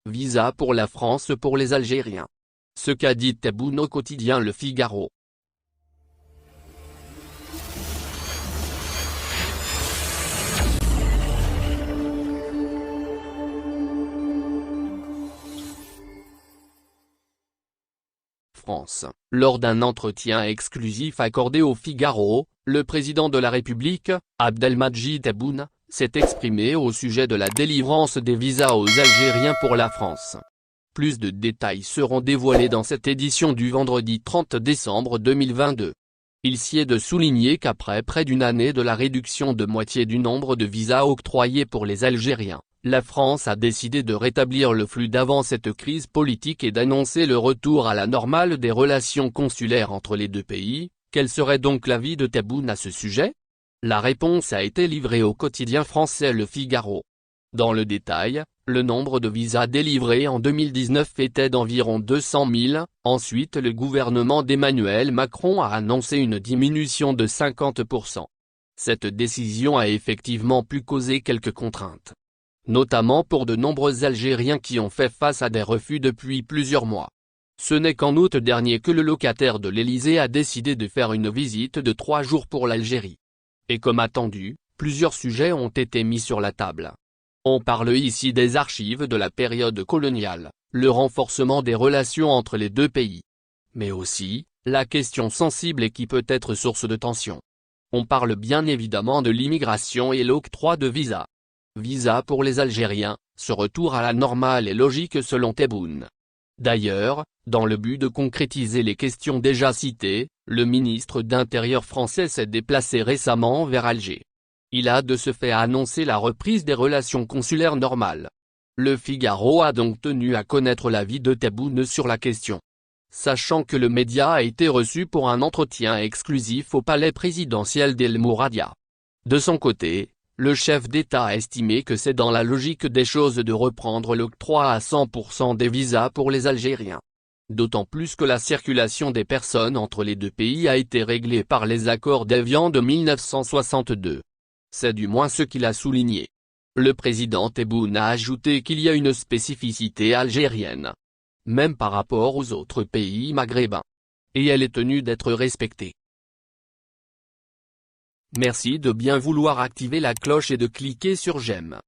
Visa pour la France pour les Algériens. Ce qu'a dit Tebboune au quotidien Le Figaro. France. Lors d'un entretien exclusif accordé au Figaro, le président de la République, Abdelmadjid Tebboune, s'est exprimé au sujet de la délivrance des visas aux Algériens pour la France. Plus de détails seront dévoilés dans cette édition du vendredi 30 décembre 2022. Il s'y est de souligner qu'après près d'une année de la réduction de moitié du nombre de visas octroyés pour les Algériens, la France a décidé de rétablir le flux d'avant cette crise politique et d'annoncer le retour à la normale des relations consulaires entre les deux pays. Quel serait donc l'avis de Tebboune à ce sujet? La réponse a été livrée au quotidien français Le Figaro. Dans le détail, le nombre de visas délivrés en 2019 était d'environ 200 000, ensuite le gouvernement d'Emmanuel Macron a annoncé une diminution de 50%. Cette décision a effectivement pu causer quelques contraintes, notamment pour de nombreux Algériens qui ont fait face à des refus depuis plusieurs mois. Ce n'est qu'en août dernier que le locataire de l'Élysée a décidé de faire une visite de 3 jours pour l'Algérie. Et comme attendu, plusieurs sujets ont été mis sur la table. On parle ici des archives de la période coloniale, le renforcement des relations entre les deux pays. Mais aussi, la question sensible et qui peut être source de tension. On parle bien évidemment de l'immigration et l'octroi de visas. Visa pour les Algériens, ce retour à la normale est logique selon Tebboune. D'ailleurs, dans le but de concrétiser les questions déjà citées, le ministre d'Intérieur français s'est déplacé récemment vers Alger. Il a de ce fait annoncé la reprise des relations consulaires normales. Le Figaro a donc tenu à connaître l'avis de Tebboune sur la question. Sachant que le média a été reçu pour un entretien exclusif au palais présidentiel d'El Mouradia. De son côté, le chef d'État a estimé que c'est dans la logique des choses de reprendre l'octroi à 100% des visas pour les Algériens. D'autant plus que la circulation des personnes entre les deux pays a été réglée par les accords d'Évian de 1962. C'est du moins ce qu'il a souligné. Le président Tebboune a ajouté qu'il y a une spécificité algérienne, même par rapport aux autres pays maghrébins. Et elle est tenue d'être respectée. Merci de bien vouloir activer la cloche et de cliquer sur j'aime.